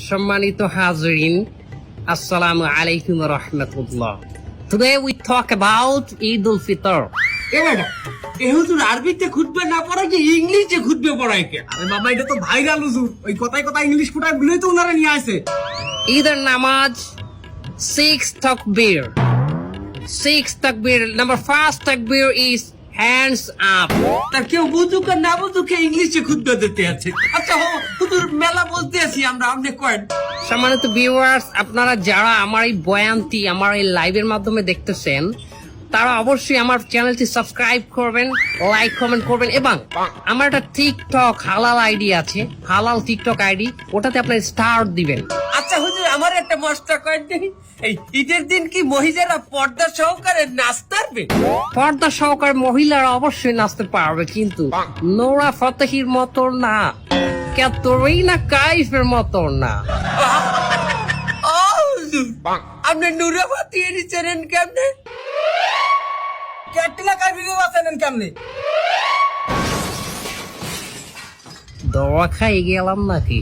সম্মানিত হাজরিন, আসসালামু আলাইকুম ওয়া রাহমাতুল্লাহ। Today we talk about Eid al-Fitr. এ ম্যাডাম, এ হুজুর আরবিতে খুতবা না পড়ায় কি ইংলিশে খুতবে পড়ায় কে? আরে বাবা, এটা তো ভাইরাল হুজুর, ওই কথায় কথায় ইংলিশ ফুটায় বলেই তো ওনারা নিয়ে আসে। ঈদের নামাজ 6 takbir. 6 takbir. Number first takbir is hands up. তার কেউ বুঝুক আর না বুঝুক ইংলিশে খুতবা দিতে আছে। আচ্ছা হুজুর, মেলা বলতে আছি আমরা, আপনি কয়েন। সম্মানিত ভিউয়ার্স, আপনারা যারা আমার এই বয়ানটি আমার এই লাইভের মাধ্যমে দেখতেছেন, তারা অবশ্যই আমার চ্যানেলটি সাবস্ক্রাইব করবেন, লাইক কমেন্ট করবেন, এবং আমার একটা টিকটক হালাল আইডি আছে, হালাল টিকটক আইডি, ওটাতে আপনার স্টার দিবেন। আচ্ছা হুজুর, আমার একটা মশলা কয়েন দেখি। এই ঈদের দিন কি মহিলারা পর্দা সহকারে নাচতে পারবে? পর্দা সহকারে মহিলারা অবশ্যই নাচতে পারবে, কিন্তু নোরা ফতেহির মতো না, ক্যাটরিনা কাইফের মতো না। ও হুজুর, আপনি নুরাবাতি এর চেনেন কেমনে? ক্যাটরিনা কাইফকে বাঁচালেন কেমনে? দোয়া খাই গেলাম নাকি?